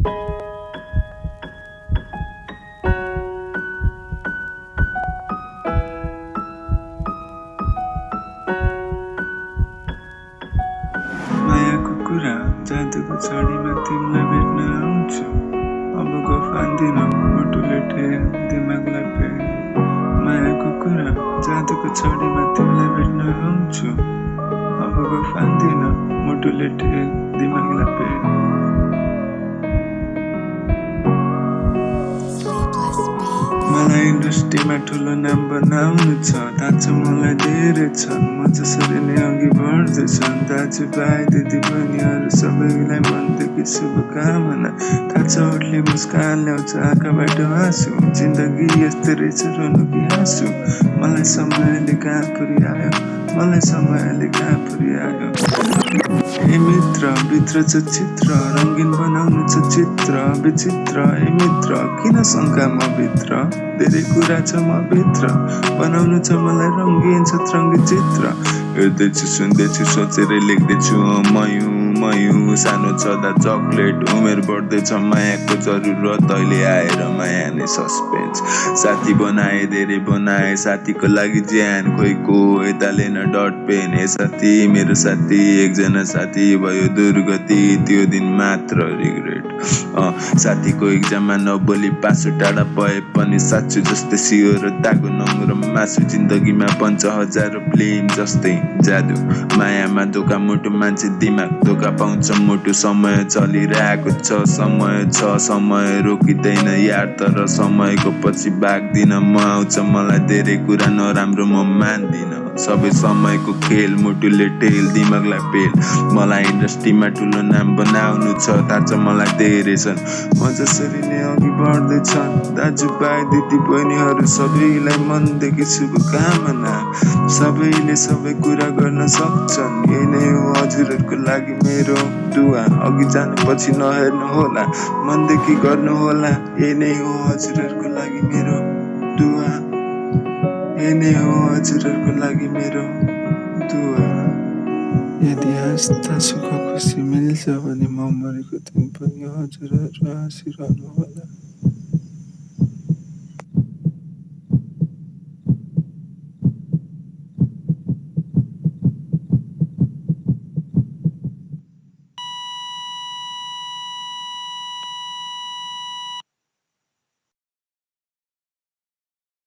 मायाको कुरा जादुको छडीमा तिमीलाई भेट्न आउँछु। अबको फान्दिन मुटुले ठेल दिमागलाई फेल। मायाको कुरा जादुको छडीमा तिमीलाई भेट्न आउँछु। अबको फान्दिन मुटुले ठेल दिमागलाई फेल। मलाई इन्डस्ट्रीमा ठुलो नाम बनाउनु छ, थाहा छ मलाई धेरै छन्, म जसरी नै अघि बढ्दैछन्। दाजुभाइ दिदीबहिनीहरू सबैलाई मनदेखि शुभकामना। थाहा छ होठले मुस्कान ल्याउँछ आँखाबाट आँसु, जिन्दगी यस्तै रहेछ रोनु कि हाँसु। मलाई समयले कहाँ पुर्यायो, मलाई समयले कहाँ पुर्यायो। ए मित्र भित्र छ चित्र, रङ्गिन बनाउनु छ चित्र विचित्र। ए मित्र किन शङ्का म भित्र, धेरै कुरा छ म भित्र, बनाउनु छ मलाई रङ्गिन सतरङ्गी चित्र। हेर्दैछु सुन्दैछु सोचेरै लेख्दैछु मयु सानो छँदा चक्लेट, उमेर बढ्दैछ मायाको जरुरत, अहिले आएर माया नै सस्पेन्स। साथी बनाए धेरै बनाए साथीको लागि ज्यान, खोइको यता लिन डट पेन। ए साथी मेरो साथी एकजना साथी भयो दुर्गति, त्यो दिन मात्र रिग्रेट। साथीको इक्जाममा नबोली पासो टाढा भए पनि साँच्चो जस्तै सियो र दागो नङ्ग्रो मासु। जिन्दगीमा बन्छ हजारौँ फिल्म जस्तै जादु, मायामा धोका मुटु मान्छे दिमाग धोका पाउँछ मुटु। समय चलिरहेको छ समय रोकिँदैन यार, तर समयको पछि भाग्दिन म। आउँछ मलाई धेरै कुरा नराम्रो म मान्दिन, सबै समयको खेल मुटुले टेल दिमागलाई पेल। मलाई इन्डस्ट्रीमा ठुलो नाम बनाउनु छ, थाहा छ मलाई धेरै छन्, म जसरी नै अघि बढ्दैछन्। दाजुभाइ दिदीबहिनीहरू सबैलाई मनदेखि शुभकामना। सबैले सबै कुरा गर्न सक्छन्, यही नै हो हजुरहरूको लागि मेरो दुआ। अघि जानुपछि नहेर्नु होला, मनदेखि गर्नु होला, यही नै हो हजुरहरूको लागि मेरो दुआ। यही नै हो हजुरहरूको लागि मेरो दुआ। यदि हाँस्दा सुख खुसी मिल्छ भने म मरेको दिन पनि हजुरहरू हाँसिरहनु होला।